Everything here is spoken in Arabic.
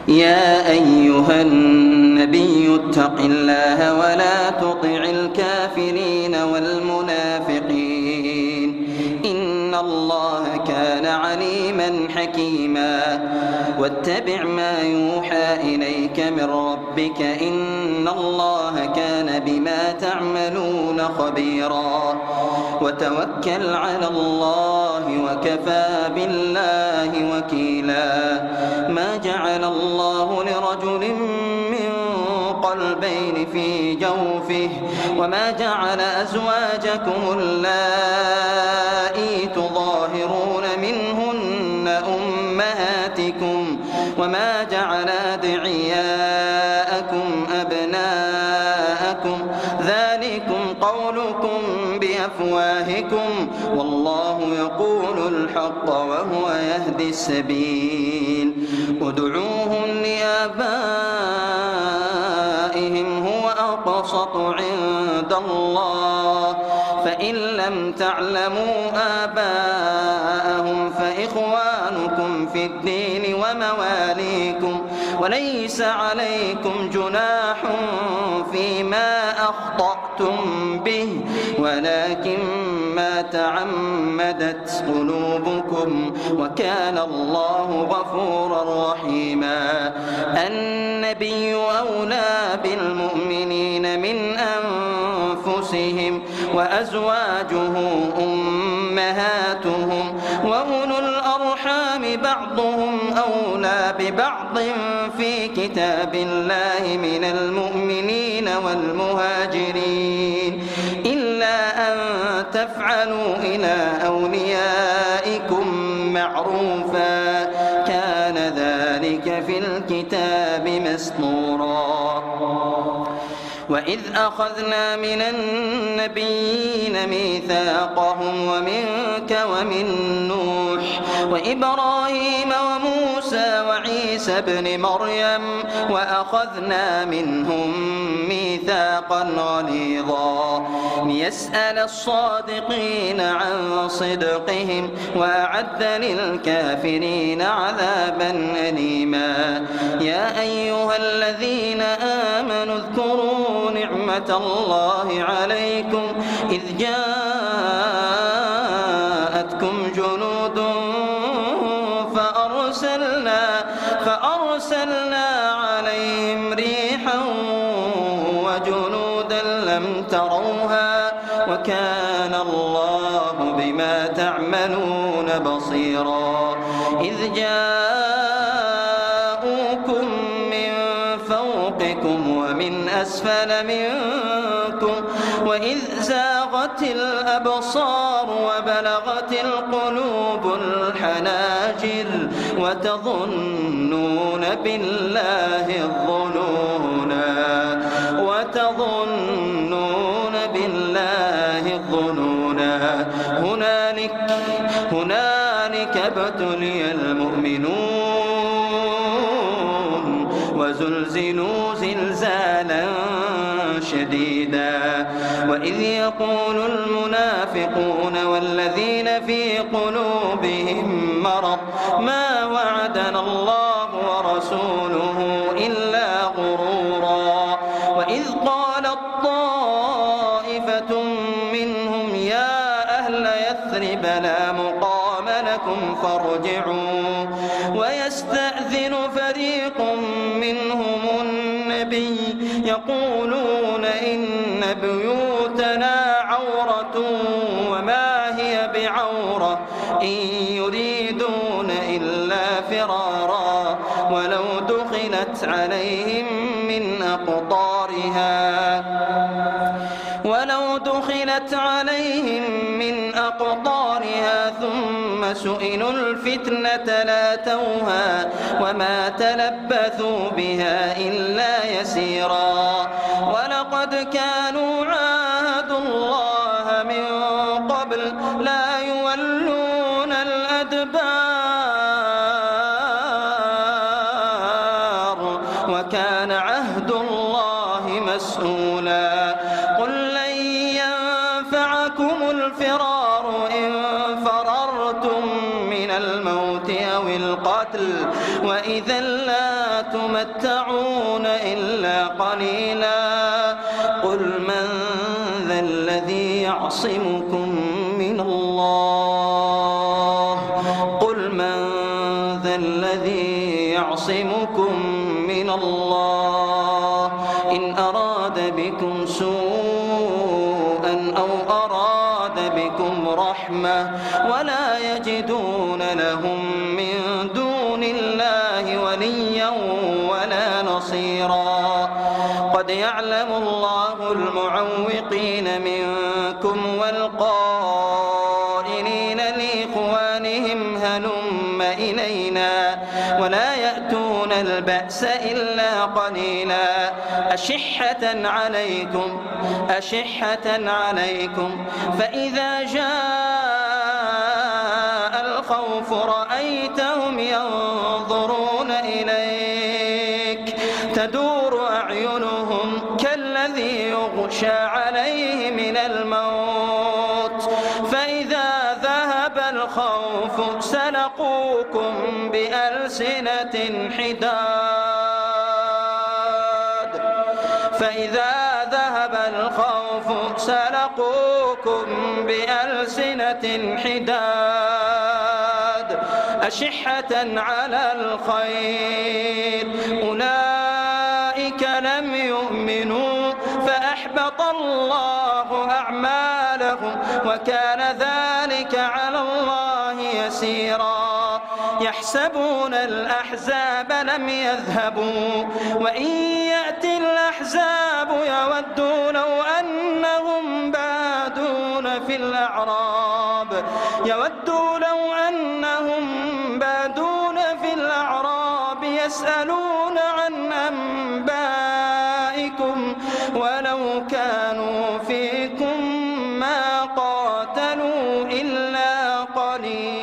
يا أيها النبي اتق الله ولا تطع الكافرين والمنافقين إن الله كان عليما حكيما واتبع ما يوحى إليك من ربك إن الله كان بما تعملون خبيرا وتوكل على الله وكفى بالله وكيلا ما جعل الله لرجل من قلبين في جوفه وما جعل أزواجكم اللائي تظاهرون منهن أمهاتكم وما جعل أدعياءكم أبناءكم ذلكم قولكم بأفواهكم والله يقول الحق وهو يهدي السبيل ادعوهم لآبائهم هو أقسط عند الله فإن لم تعلموا آباءهم فإخوانكم في الدين ومواليكم وليس عليكم جناح فيما أخطأتم به ولكن ما تعمدت قلوبكم وكان الله غفورا رحيما النبي أولى بالمؤمنين من أنفسهم وأزواجه أمهاتهم وأولو الأرحام بعضهم أولى ببعض في كتاب الله من المؤمنين والمهاجرين إلا أن تفعلوا إلى أوليائكم معروفا كان ذلك في الكتاب مسطورا وإذ أخذنا من النبيين ميثاقهم ومنك ومن نوح وإبراهيم وموسى وعيسى ابن مريم وأخذنا منهم ميثاقا غليظا ليسأل الصادقين عن صدقهم وأعد للكافرين عذابا أليما يا أيها الذين آمنوا اذكروا نعمة الله عليكم إذ جاءتكم جنود فأرسلنا عليهم ريحا وجنودا لم تروها وكان الله بما تعملون بصيرا إذ جاءوكم من فوقكم ومن أسفل منكم وإذ زاغت الأبصار وبلغت القلوب الحناجر وتظنون بالله الظنونا هنالك ابتلي المؤمنون وزلزلوا زلزالا شديدا وإذ يقول المنافقون والذين في قلوبهم مرض ما وعدنا الله ورسوله إلا غرورا وإذ قالت طائفة منهم يا أهل يثرب لا مقام لكم فارجعوا ويستأذن فريق منهم النبي يقولون إن بيوتنا عورة وما هي بعورة إن يريدون إلا فرارا ولو دخلت عليهم من أقطارها ثم سئلوا الفتنة لاتوها وما تلبثوا بها إلا يسيرا ولقد كانوا عاهدوا الله من قبل لا يولون الأدبار وكان عهد الله مسؤولا قل لن ينفعكم الفرار إن فررتم من الموت أو القتل القتل وإذا لا تمتعون إلا قليلا قل من ذا الذي يعصمكم من الله قل من ذا الذي يعصمكم من الله إن أراد بكم سوءا أو أراد بكم رحمة ولا يجدون لهم من دون الله وليا ولا نصيرا قد يعلم الله المعوقين منكم والقائلين لإخوانهم هلم إلينا ولا يأتون البأس إلا قليلا أشحة عليكم فإذا جاء الخوف رأيتهم ينظرون إليك تدور أعينهم كالذي يغشى عليه من الموت فإذا ذهب الخوف سلقوكم بألسنة حداد أشحة على الخير أولئك لم يؤمنوا فأحبط الله أعمالهم وكان ذلك على الله يسيرا يحسبون الأحزاب لم يذهبوا وإن يأتي الأحزاب يودوا لو أنهم بادون في الأعراب يسألون عن أنبائكم ولو كانوا فيكم ما قاتلوا إلا قليلا